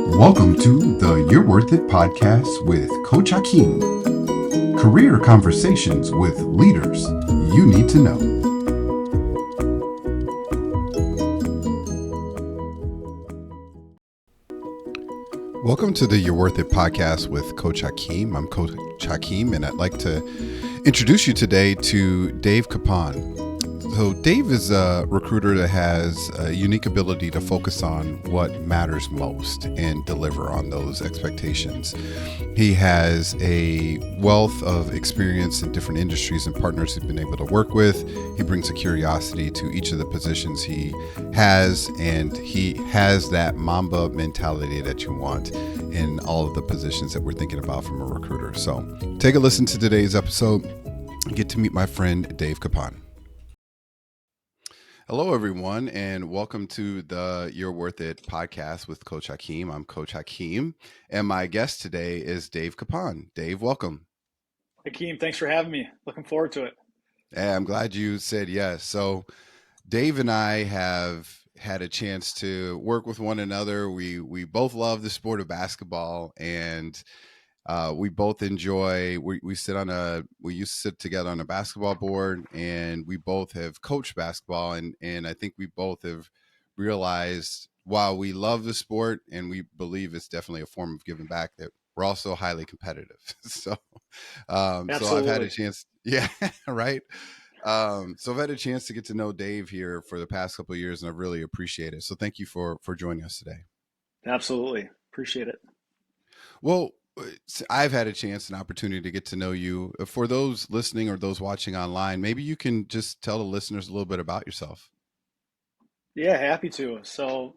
Welcome to the You're Worth It podcast with Coach Ha-Keem. Career conversations with leaders you need to know. Welcome to the You're Worth It podcast with Coach Ha-Keem. I'm Coach Ha-Keem, and I'd like to introduce you today to Dave Kapaun. So Dave is a recruiter that has a unique ability to focus on what matters most and deliver on those expectations. He has a wealth of experience in different industries and partners he's been able to work with. He brings a curiosity to each of the positions he has, and he has that Mamba mentality that you want in all of the positions that we're thinking about from a recruiter. So take a listen to today's episode and get to meet my friend Dave Kapaun. Hello, everyone, and welcome to the You're Worth It podcast with Coach Ha-Keem. I'm Coach Ha-Keem, and my guest today is Dave Kapaun. Dave, welcome. Ha-Keem, thanks for having me. Looking forward to it. Hey, I'm glad you said yes. So Dave and I have had a chance to work with one another. We both love the sport of basketball, and we both enjoy, we used to sit together on a basketball board, and we both have coached basketball. And I think we both have realized, while we love the sport and we believe it's definitely a form of giving back, that we're also highly competitive. So I've had a chance. Yeah. Right. So I've had a chance to get to know Dave here for the past couple of years, and I really appreciate it. So thank you for joining us today. Absolutely. Appreciate it. Well, I've had a chance, an opportunity to get to know you. For those listening or those watching online, maybe you can just tell the listeners a little bit about yourself. Yeah, happy to. So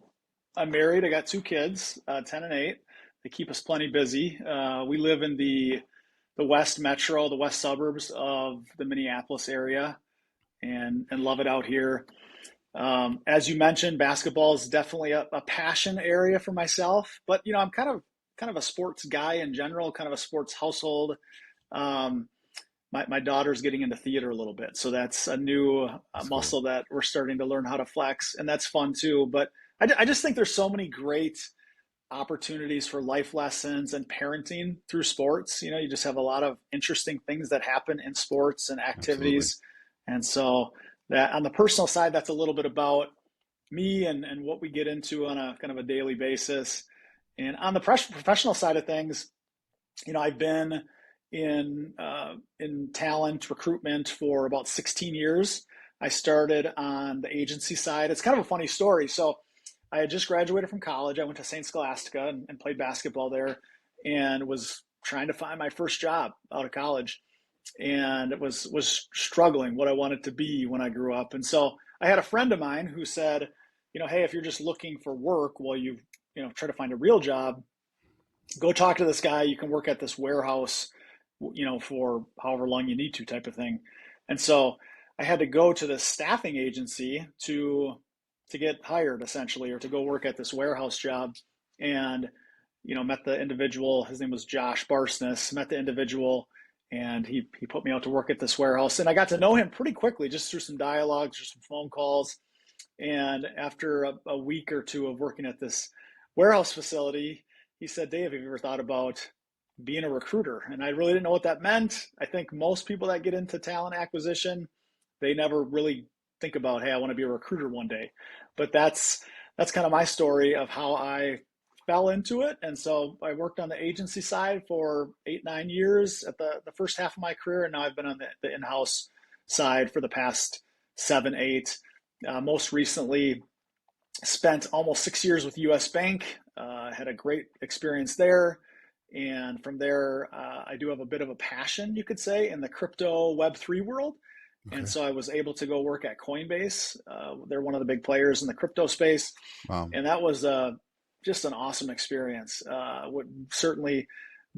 I'm married. I got two kids, 10 and 8. They keep us plenty busy. We live in the West Metro, the West suburbs of the Minneapolis area, and love it out here. As you mentioned, basketball is definitely a passion area for myself, but I'm kind of a sports guy in general, kind of a sports household. My daughter's getting into theater a little bit, so that's a new muscle that we're starting to learn how to flex, and that's fun too. But I just think there's so many great opportunities for life lessons and parenting through sports. You just have a lot of interesting things that happen in sports and activities. Absolutely. And so that on the personal side, that's a little bit about me and what we get into on a kind of a daily basis. And on the professional side of things, I've been in talent recruitment for about 16 years. I started on the agency side. It's kind of a funny story. So I had just graduated from college. I went to St. Scholastica and played basketball there, and was trying to find my first job out of college, and it was struggling what I wanted to be when I grew up. And so I had a friend of mine who said, hey, if you're just looking for work while you try to find a real job, go talk to this guy. You can work at this warehouse, for however long you need to, type of thing. And so I had to go to the staffing agency to get hired, essentially, or to go work at this warehouse job. And met the individual. His name was Josh Barsness. Met the individual, and he put me out to work at this warehouse. And I got to know him pretty quickly, just through some dialogue, just some phone calls. And after a week or two of working at this warehouse facility, he said, Dave, have you ever thought about being a recruiter? And I really didn't know what that meant. I think most people that get into talent acquisition, they never really think about, hey, I want to be a recruiter one day. But that's kind of my story of how I fell into it. And so I worked on the agency side for 8-9 years at the first half of my career. And now I've been on the in-house side for the past 7-8. Most recently, spent almost 6 years with US Bank. Had a great experience there. And from there, I do have a bit of a passion, you could say, in the crypto Web3 world. Okay. And so I was able to go work at Coinbase. They're one of the big players in the crypto space. Wow. And that was just an awesome experience. Would certainly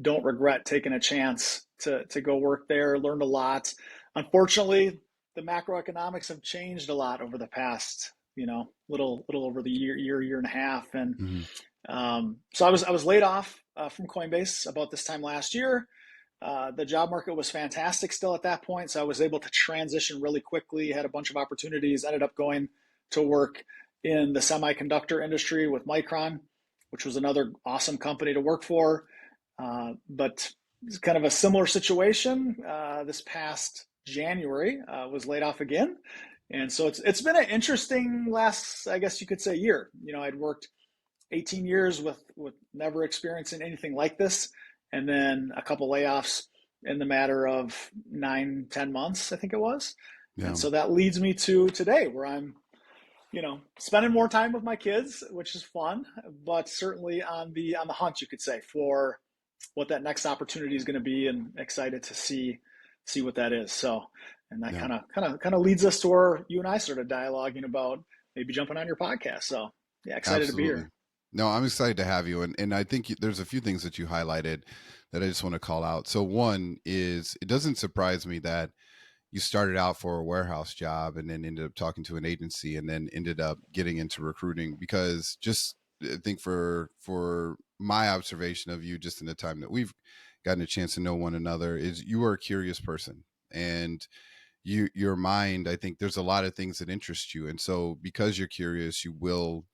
don't regret taking a chance to go work there. Learned a lot. Unfortunately, the macroeconomics have changed a lot over the past, little over the year and a half. And so I was laid off from Coinbase about this time last year. The job market was fantastic still at that point, so I was able to transition really quickly, had a bunch of opportunities, ended up going to work in the semiconductor industry with Micron, which was another awesome company to work for. But it's kind of a similar situation. This past January, was laid off again, and so it's been an interesting last, I guess you could say, year. I'd worked 18 years with never experiencing anything like this, and then a couple layoffs in the matter of 9, 10 months, I think it was. And Yeah. so that leads me to today, where I'm spending more time with my kids, which is fun, but certainly on the hunt, you could say, for what that next opportunity is going to be, and excited to see what that is. So, and that Yeah. kind of leads us to where you and I started dialoguing about maybe jumping on your podcast. So, yeah, excited to be Absolutely. here. No, I'm excited to have you. And I think there's a few things that you highlighted that I just want to call out. So one is, it doesn't surprise me that you started out for a warehouse job and then ended up talking to an agency and then ended up getting into recruiting, because just I think for my observation of you, just in the time that we've gotten a chance to know one another, is you are a curious person. And your mind, I think there's a lot of things that interest you, and so because you're curious, you'll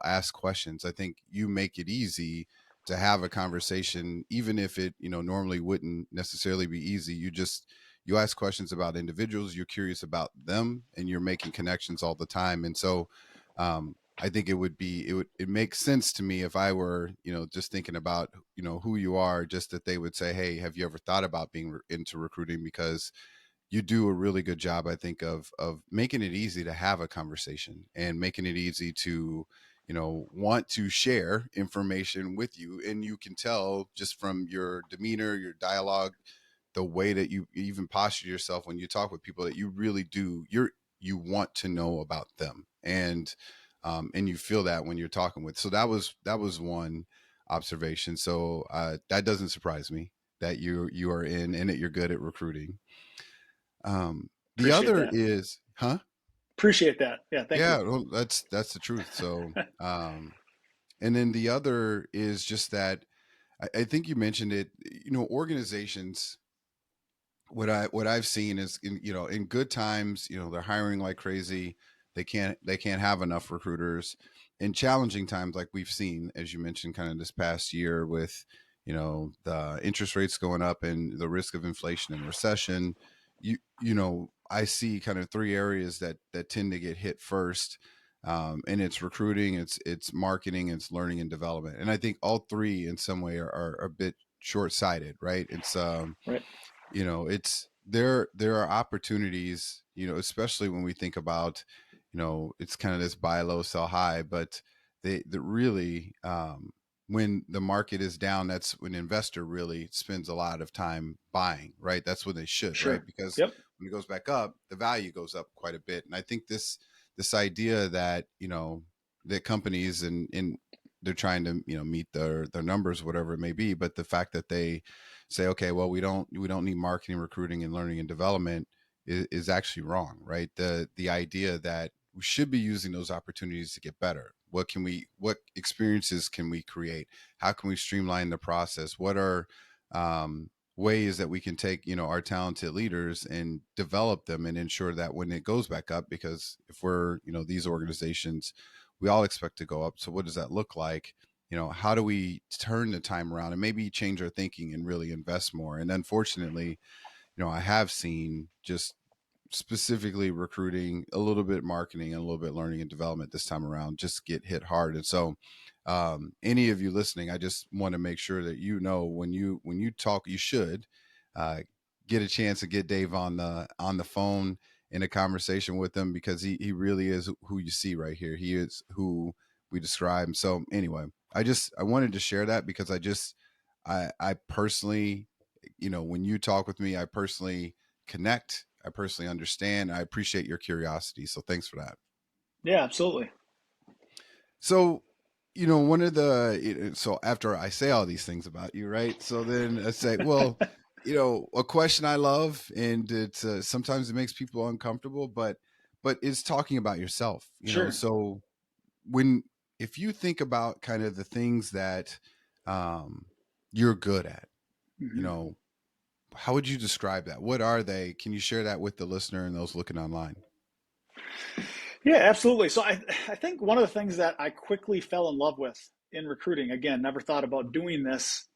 ask questions. I think you make it easy to have a conversation, even if it normally wouldn't necessarily be easy. You ask questions about individuals, you're curious about them, and you're making connections all the time. And so I think it makes sense to me if I were just thinking about who you are, just that they would say, hey, have you ever thought about being into recruiting? Because you do a really good job, I think, of making it easy to have a conversation and making it easy to, want to share information with you. And you can tell just from your demeanor, your dialogue, the way that you even posture yourself when you talk with people, that you really do, you want to know about them. And you feel that when you're talking with. So that was one observation. So that doesn't surprise me that you are in and that you're good at recruiting. The Appreciate other that. is, huh? Appreciate that. Yeah, thank you. Yeah, well, that's the truth. So, and then the other is just that I think you mentioned it. Organizations. What I've seen is in good times, they're hiring like crazy. They can't have enough recruiters. In challenging times, like we've seen, as you mentioned, kind of this past year with the interest rates going up and the risk of inflation and recession. I see kind of three areas that tend to get hit first. And it's recruiting, it's marketing, it's learning and development. And I think all three in some way are a bit short sighted, right? Right. It's there are opportunities, especially when we think about, it's kind of this buy low sell high, but they really, when the market is down, that's when investor really spends a lot of time buying, right? That's when they should, right? Sure. Because Yep. when it goes back up, the value goes up quite a bit. And I think this idea that that companies and they're trying to meet their numbers, whatever it may be, but the fact that they say, okay, well, we don't need marketing, recruiting, and learning and development is actually wrong, right? The idea that we should be using those opportunities to get better. What experiences can we create? How can we streamline the process? What are ways that we can take our talented leaders and develop them and ensure that when it goes back up, because if we're these organizations, we all expect to go up. So what does that look like? How do we turn the time around and maybe change our thinking and really invest more? And unfortunately, I have seen just specifically recruiting, a little bit marketing, and a little bit learning and development this time around just get hit hard. And so, any of you listening, I just want to make sure that when you talk, you should uh, get a chance to get Dave on the phone in a conversation with him, because he really is who you see right here. He is who we describe. So anyway, I wanted to share that because I personally, when you talk with me, I personally connect. I personally understand. I appreciate your curiosity. So thanks for that. Yeah, absolutely. So, one of so after I say all these things about you, right? So then I say, well, a question I love, and it's sometimes it makes people uncomfortable, but it's talking about yourself, Sure. So when if you think about kind of the things that um, you're good at, you Hmm. know, how would you describe that? What are they? Can you share that with the listener and those looking online? Yeah, absolutely. So I think one of the things that I quickly fell in love with in recruiting. Again, never thought about doing this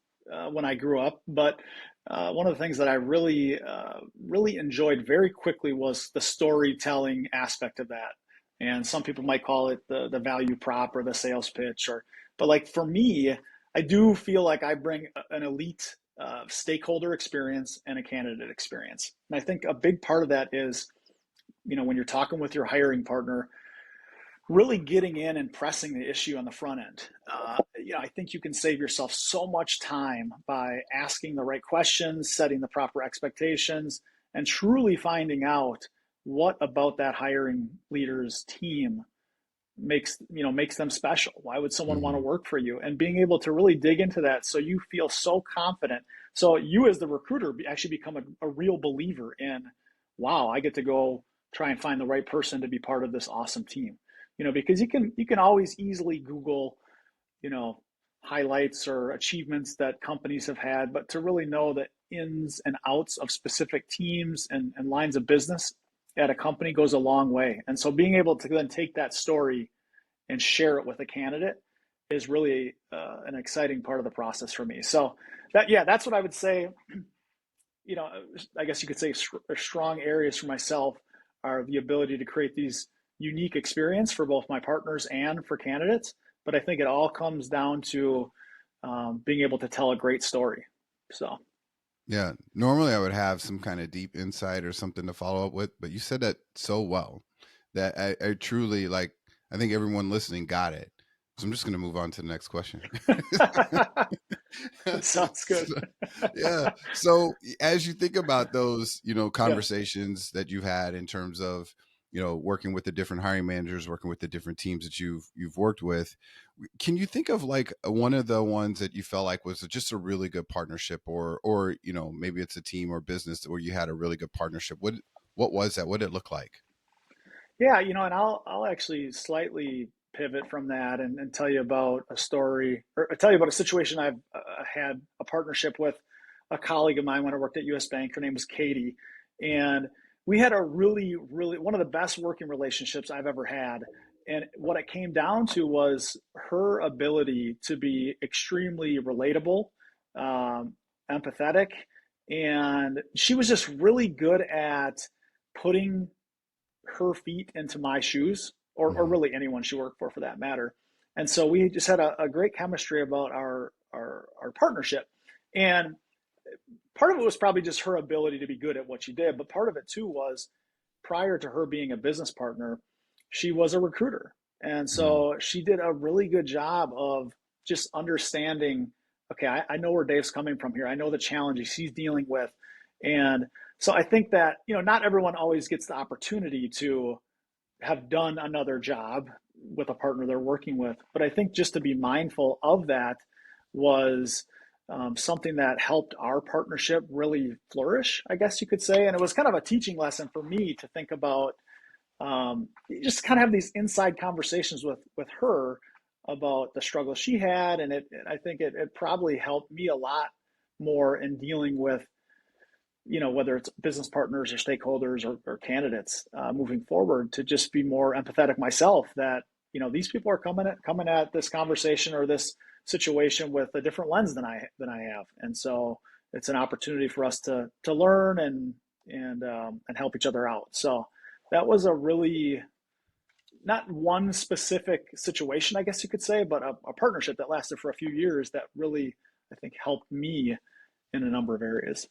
when I grew up, but one of the things that I really enjoyed very quickly was the storytelling aspect of that. And some people might call it the value prop or the sales pitch, but like for me, I do feel like I bring an elite stakeholder experience and a candidate experience. And I think a big part of that is, when you're talking with your hiring partner, really getting in and pressing the issue on the front end. I think you can save yourself so much time by asking the right questions, setting the proper expectations, and truly finding out what about that hiring leader's team makes them special. Why would someone want to Mm-hmm. work for you? And being able to really dig into that so you feel so confident. So you as the recruiter actually become a real believer in, wow, I get to go try and find the right person to be part of this awesome team. Because you can always easily Google, you know, highlights or achievements that companies have had, but to really know the ins and outs of specific teams and lines of business at a company goes a long way. And so being able to then take that story and share it with a candidate is really an exciting part of the process for me. So that's what I would say. You know, I guess you could say strong areas for myself are the ability to create these unique experience for both my partners and for candidates. But I think it all comes down to being able to tell a great story. So Yeah. Normally I would have some kind of deep insight or something to follow up with, but you said that so well that I truly like, I think everyone listening got it. So I'm just going to move on to the next question. that sounds good. So, yeah. So as you think about those, Yeah. conversations that you've had in terms of, working with the different hiring managers, working with the different teams that you've worked with, can you think of like one of the ones that you felt like was just a really good partnership, or maybe it's a team or business where you had a really good partnership? What was that? What did it look like? Yeah, and I'll actually slightly pivot from that and tell you about a story or tell you about a situation I've had a partnership with a colleague of mine when I worked at US Bank. Her name was Katie, and we had a really, really one of the best working relationships I've ever had. And what it came down to was her ability to be extremely relatable, um, empathetic, and she was just really good at putting her feet into my shoes, or Mm-hmm. really anyone she worked for that matter. And so we just had a great chemistry about our partnership. And part of it was probably just her ability to be good at what she did, but part of it too was prior to her being a business partner, she was a recruiter. And Mm-hmm. so she did a really good job of just understanding, okay, I know where Dave's coming from here. I know the challenges he's dealing with. And so I think that, not everyone always gets the opportunity to have done another job with a partner they're working with. But I think just to be mindful of that was something that helped our partnership really flourish, I guess you could say. And it was kind of a teaching lesson for me to think about, just kind of have these inside conversations with her about the struggle she had. And I think it probably helped me a lot more in dealing with, whether it's business partners or stakeholders or candidates moving forward, to just be more empathetic myself that, these people are coming at this conversation or this situation with a different lens than I have. And so it's an opportunity for us to learn and help each other out. So that was a really, not one specific situation, I guess you could say, but a partnership that lasted for a few years that really, I think, helped me in a number of areas.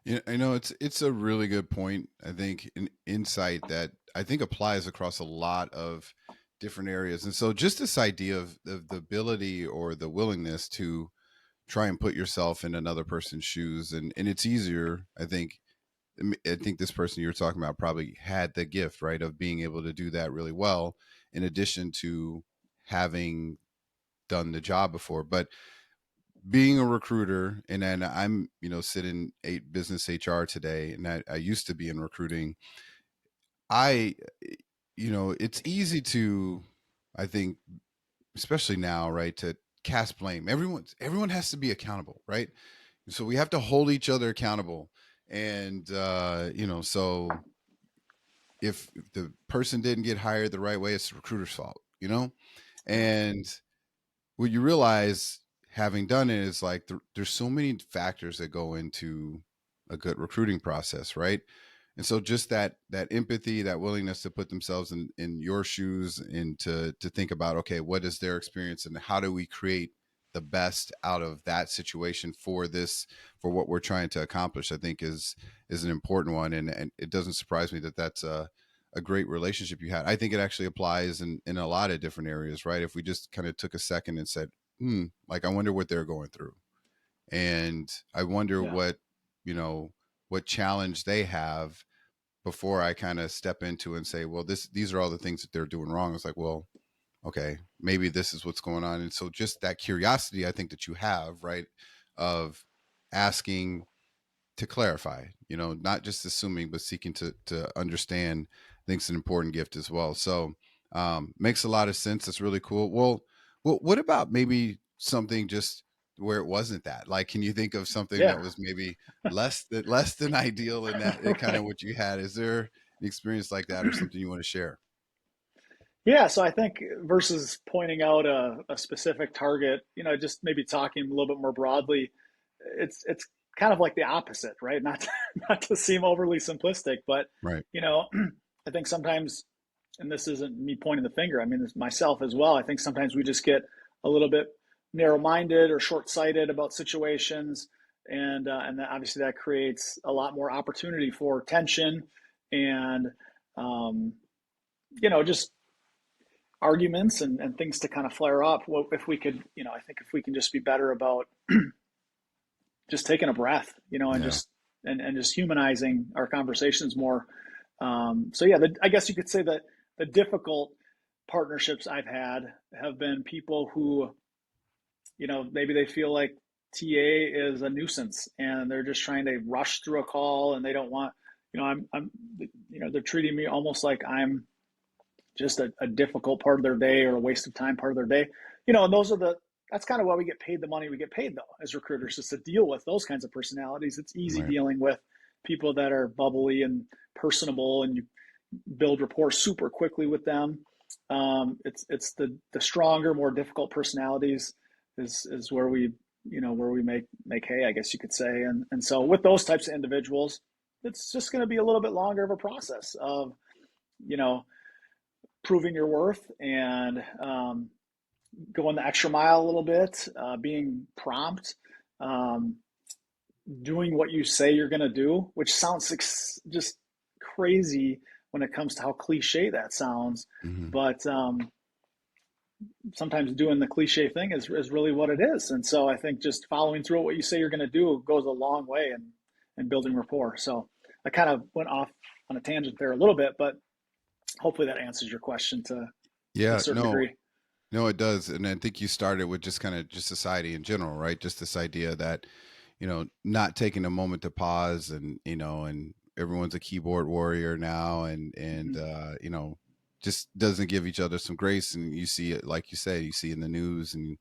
Yeah, I know it's a really good point. I think an insight that I think applies across a lot of different areas. And so just this idea of the ability or the willingness to try and put yourself in another person's shoes, and it's easier, I think. I think this person you're talking about probably had the gift, right, of being able to do that really well, in addition to having done the job before. But being a recruiter, and then I'm, sitting business HR today, and I used to be in recruiting. I, it's easy to, I think, especially now, right, to cast blame. Everyone has to be accountable, right? So we have to hold each other accountable. And, so if the person didn't get hired the right way, it's the recruiter's fault, and what you realize having done it is like there's so many factors that go into a good recruiting process, right? And so just that empathy, that willingness to put themselves in your shoes and to think about, okay, what is their experience and how do we create the best out of that situation for this, for what we're trying to accomplish, I think is an important one. And it doesn't surprise me that that's a great relationship you had. I think it actually applies in a lot of different areas, right? If we just kind of took a second and said, like, I wonder what they're going through. And I wonder Yeah. what, what challenge they have before I kind of step into and say, well, these are all the things that they're doing wrong. It's like, well, okay, maybe this is what's going on. And so just that curiosity, I think that you have, right, of asking to clarify, not just assuming, but seeking to understand, I think it's an important gift as well. So makes a lot of sense. That's really cool. Well, what about maybe something just where it wasn't that? Like, can you think of something that Yeah. was maybe less than ideal in that kind of Right. what you had? Is there an experience like that or something you want to share? Yeah, so I think versus pointing out a specific target, just maybe talking a little bit more broadly, it's kind of like the opposite, right? Not to, not to seem overly simplistic, but Right. you know, I think sometimes, and this isn't me pointing the finger. I mean, this myself as well. I think sometimes we just get a little bit narrow-minded or short-sighted about situations, and that obviously that creates a lot more opportunity for tension and um, just arguments and things to kind of flare up. Well, if we could, I think if we can just be better about just taking a breath, and Yeah. just and just humanizing our conversations more. So yeah, I guess you could say that the difficult partnerships I've had have been people who, maybe they feel like TA is a nuisance and they're just trying to rush through a call and they don't want, they're treating me almost like I'm just a difficult part of their day or a waste of time part of their day. And that's kind of why we get paid the money we get paid though as recruiters, just to deal with those kinds of personalities. It's easy Right. dealing with people that are bubbly and personable and you build rapport super quickly with them. It's the stronger, more difficult personalities is where we make hay, I guess you could say. And so with those types of individuals, it's just going to be a little bit longer of a process of, you know, proving your worth and going the extra mile a little bit, being prompt, um, doing what you say you're going to do, which sounds just crazy when it comes to how cliche that sounds. Hmm. But sometimes doing the cliche thing is really what it is. And so I think just following through what you say you're going to do goes a long way in building rapport. So I kind of went off on a tangent there a little bit, but hopefully that answers your question to a Yeah. certain No, degree. no, it does. And I think you started with just kind of just society in general, right? Just this idea that, not taking a moment to pause and everyone's a keyboard warrior now and Mm-hmm. just doesn't give each other some grace. And you see it, like you say, you see in the news and,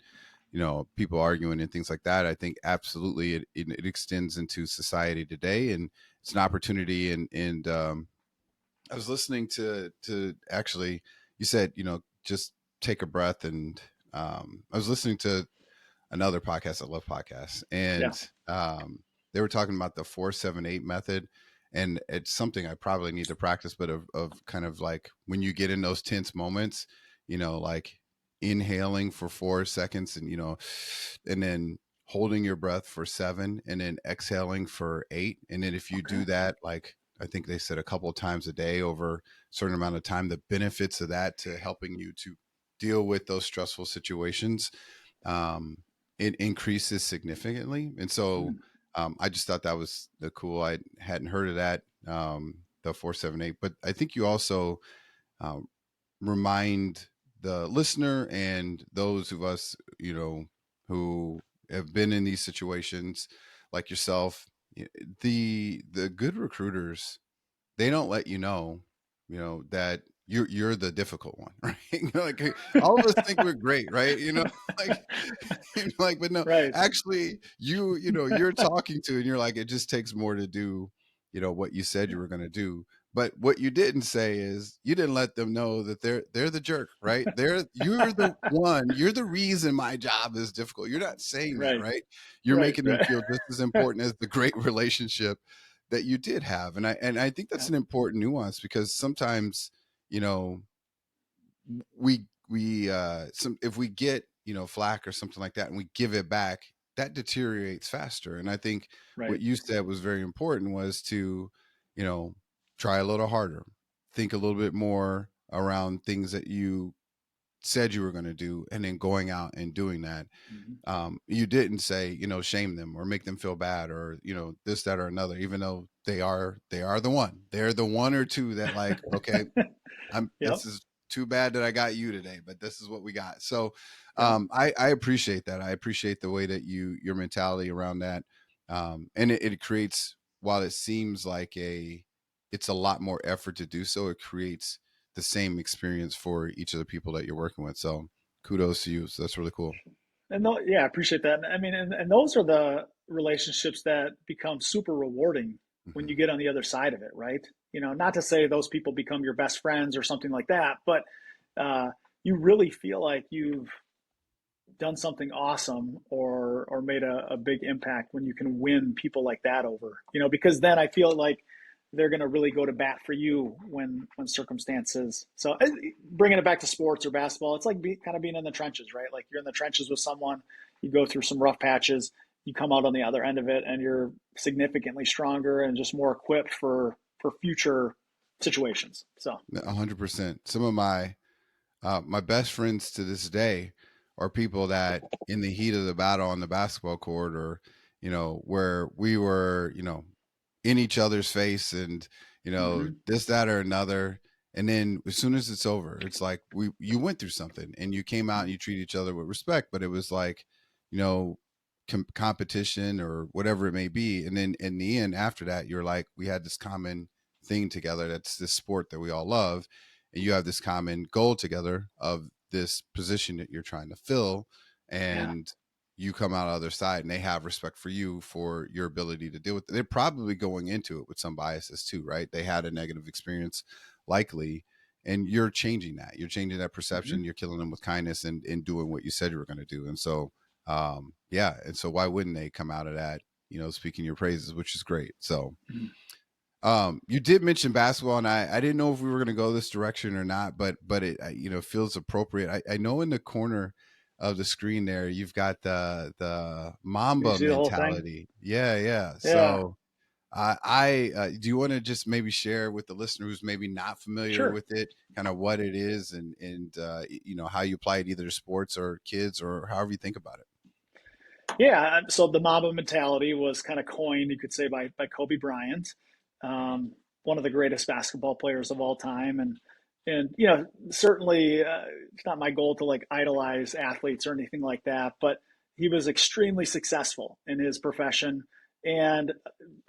people arguing and things like that. I think absolutely it extends into society today and it's an opportunity. And I was listening to actually, you said, just take a breath and I was listening to another podcast. I love podcasts, Yeah. and they were talking about the 4-7-8 method, and it's something I probably need to practice. But of kind of like when you get in those tense moments, like inhaling for 4 seconds, and then holding your breath for 7, and then exhaling for 8, and then if you Okay. do that, like I think they said a couple of times a day over a certain amount of time, the benefits of that to helping you to deal with those stressful situations um, it increases significantly. And so Mm. I just thought that was the cool. I hadn't heard of that, the 4-7-8. But I think you also um, remind the listener and those of us, who have been in these situations like yourself, the good recruiters, they don't let that you're the difficult one, right? Like all of us think we're great, right? Like like, but no, Right. actually, you're talking to, and you're like, it just takes more to do, what you said you Yeah. were going to do. But what you didn't say is you didn't let them know that they're the jerk, right? You're the reason my job is difficult. You're not saying that, Right. right? You're Right. making them Right. feel just as important as the great relationship that you did have. And I think that's Yep. an important nuance because sometimes, you know, we some if we get, flack or something like that and we give it back, that deteriorates faster. And I think what Right. you said was very important was to, you know try a little harder, think a little bit more around things that you said you were going to do, and then going out and doing that. Mhm. You didn't say, shame them or make them feel bad or, this, that, or another, even though they're the one or two that, like, okay, Yep. this is too bad that I got you today, but this is what we got. So Yep. I appreciate that. I appreciate the way that your mentality around that. And it creates, while it seems like it's a lot more effort to do so, it creates the same experience for each of the people that you're working with. So kudos to you. So that's really cool. And yeah, I appreciate that. I mean, and those are the relationships that become super rewarding when Hmm. you get on the other side of it, right? Not to say those people become your best friends or something like that, but uh, you really feel like you've done something awesome or made a big impact when you can win people like that over. Because then I feel like they're going to really go to bat for you when circumstances. So bringing it back to sports or basketball, it's like kind of being in the trenches, right? Like you're in the trenches with someone, you go through some rough patches, you come out on the other end of it, and you're significantly stronger and just more equipped for future situations. So 100%. Some of my best friends to this day are people that in the heat of the battle on the basketball court, or where we were, in each other's face, and mm-hmm. this, that, or another, and then as soon as it's over, it's like you went through something and you came out and you treat each other with respect, but it was like, you know competition or whatever it may be, and then in the end, after that, you're like, we had this common thing together, that's this sport that we all love, and you have this common goal together of this position that you're trying to fill, Yeah. and you come out on the other side and they have respect for you for your ability to deal with it. They're probably going into it with some biases too, right? They had a negative experience likely, and you're changing that. You're changing that perception. Mm-hmm. You're killing them with kindness and doing what you said you were going to do. And so, yeah. And so why wouldn't they come out of that, speaking your praises, which is great. So, Mm-hmm. you did mention basketball, and I didn't know if we were going to go this direction or not, but it, feels appropriate. I know in the corner of the screen there, you've got the You Mamba see the whole thing? mentality. Yeah, yeah. Yeah. So I do you want to just maybe share with the listener who's maybe not familiar Sure. with it, kind of what it is, and how you apply it either to sports or kids or however you think about it. Yeah, so the Mamba mentality was kind of coined, you could say, by Kobe Bryant, one of the greatest basketball players of all time, and certainly it's not my goal to like idolize athletes or anything like that, but he was extremely successful in his profession. And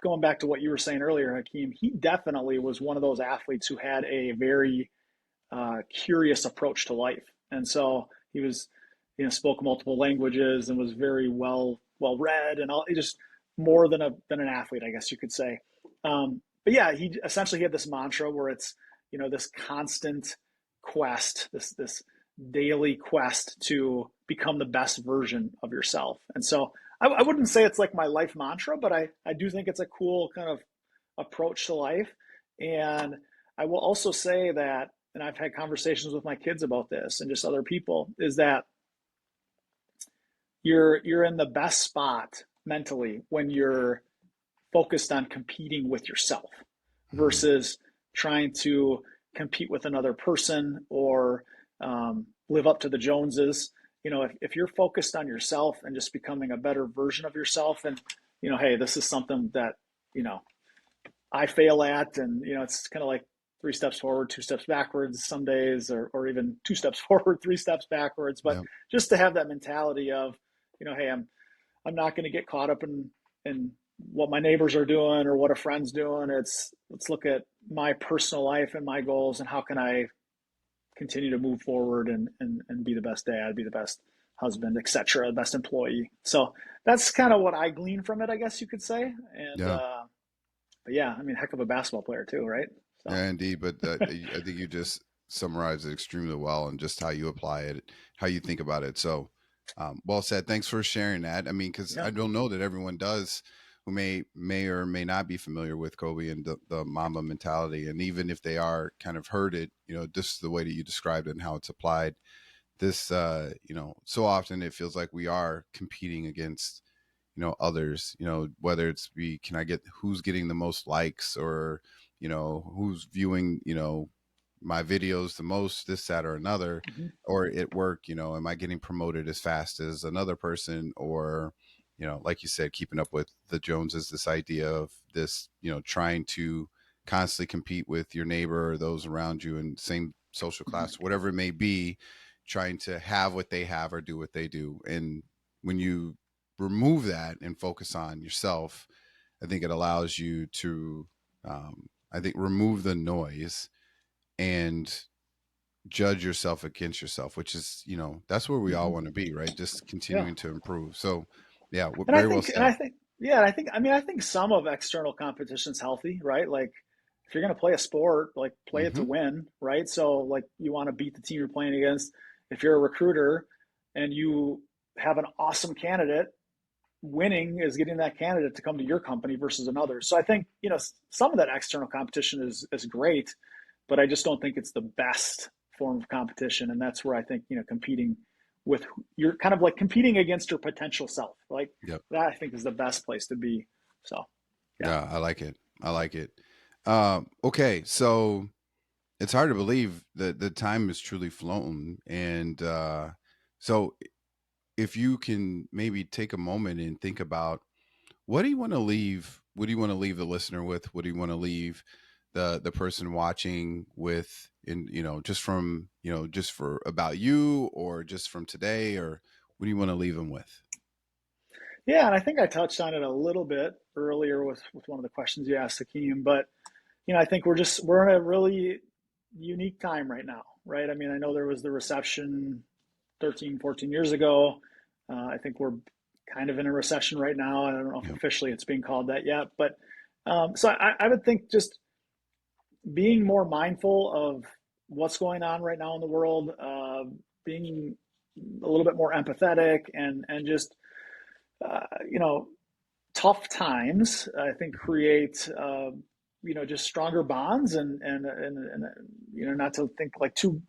going back to what you were saying earlier, Ha-Keem, he definitely was one of those athletes who had a very curious approach to life, and so he was, spoke multiple languages and was very well read and all. He just more than an athlete, I guess you could say. But yeah, he essentially had this mantra where it's this constant quest, this daily quest to become the best version of yourself. And so I wouldn't say it's like my life mantra, but I do think it's a cool kind of approach to life. And I will also say that, and I've had conversations with my kids about this and just other people, is that you're in the best spot mentally when you're focused on competing with yourself Mhm. versus trying to compete with another person or live up to the Joneses. If you're focused on yourself and just becoming a better version of yourself, and hey, this is something that you know I fail at, and it's kind of like three steps forward, two steps backwards some days, or even two steps forward, three steps backwards. But Yeah. just to have that mentality of, hey, I'm not going to get caught up in what my neighbors are doing or what a friend's doing. Let's look at my personal life and my goals and how can I continue to move forward and be the best dad, be the best husband, etc., the best employee. So that's kind of what I glean from it, I guess you could say. And Yeah. but yeah, I mean, heck of a basketball player too, right? So Yeah, indeed. But I think you just summarized it extremely well, and just how you apply it, how you think about it. So, well said. Thanks for sharing that. I mean, because yeah. I don't know that everyone does, who may or may not be familiar with Kobe and the Mamba mentality, and even if they are, kind of heard it, just the way that you described it and how it's applied. This, so often it feels like we are competing against others, whether it's can I get, who's getting the most likes, or who's viewing my videos the most, this, that, or another, Mm-hmm. or at work, am I getting promoted as fast as another person, or like you said, keeping up with the Joneses, this idea of this, trying to constantly compete with your neighbor or those around you in same social class, whatever it may be, trying to have what they have or do what they do. And when you remove that and focus on yourself, I think it allows you to, I think, remove the noise and judge yourself against yourself, which is, that's where we all Mm-hmm. want to be, right? Just Yeah. continuing to improve. So, yeah, And I very well think, and said. I think, yeah, and I think, I mean, I think some of external competition is healthy, right? Like if you're going to play a sport, like play it to Hmm. win, right? So like you want to beat the team you're playing against. If you're a recruiter and you have an awesome candidate, winning is getting that candidate to come to your company versus another. So I think, some of that external competition is great, but I just don't think it's the best form of competition. And that's where I think, competing with, you're kind of like competing against your potential self. Like Yep. that I think is the best place to be. So yeah. Yeah, I like it. I like it. Okay. So it's hard to believe that the time has truly flown. And, so if you can maybe take a moment and think about, what do you want to leave? What do you want to leave the listener with? What do you want to leave the person watching with, in, just from, just for about you, or just from today, or what do you want to leave them with? Yeah. And I think I touched on it a little bit earlier with one of the questions you asked, Ha-Keem, but I think we're in a really unique time right now, right? I mean, I know there was the recession 13, 14 years ago. I think we're kind of in a recession right now. I don't know if Yep. officially it's being called that yet, but so I would think just being more mindful of what's going on right now in the world, being a little bit more empathetic, and just you know tough times, I think, create just stronger bonds, and not to think like too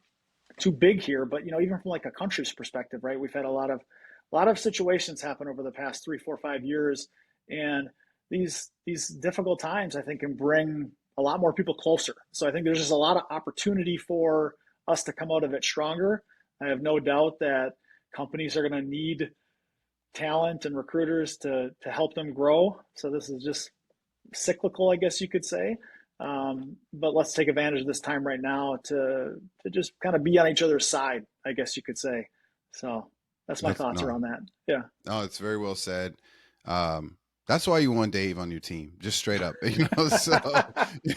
big here, but even from like a country's perspective, right? We've had a lot of situations happen over the past 3, 4, 5 years, and these difficult times, I think, can bring a lot more people closer. So I think there's just a lot of opportunity for us to come out of it stronger. I have no doubt that companies are going to need talent and recruiters to help them grow. So this is just cyclical, I guess you could say. But let's take advantage of this time right now to just kind of be on each other's side, I guess you could say. So that's my That's thoughts no, around that. Yeah. no, it's very well said. That's why you want Dave on your team, just straight up. So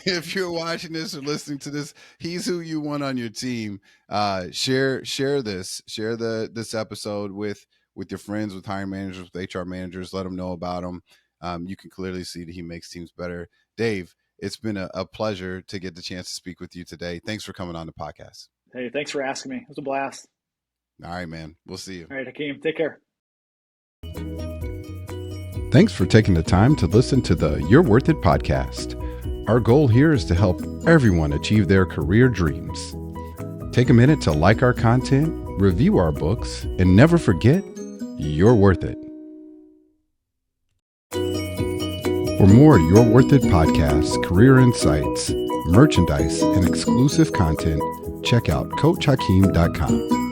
if you're watching this or listening to this, he's who you want on your team. Share this episode with your friends, with hiring managers, with HR managers. Let them know about him. You can clearly see that he makes teams better. Dave, it's been a pleasure to get the chance to speak with you today. Thanks for coming on the podcast. Hey, thanks for asking me. It was a blast. All right, man. We'll see you. All right, Ha-Keem, take care. Thanks for taking the time to listen to the You're Worth It podcast. Our goal here is to help everyone achieve their career dreams. Take a minute to like our content, review our books, and never forget, you're worth it. For more You're Worth It podcasts, career insights, merchandise, and exclusive content, check out CoachHakeem.com.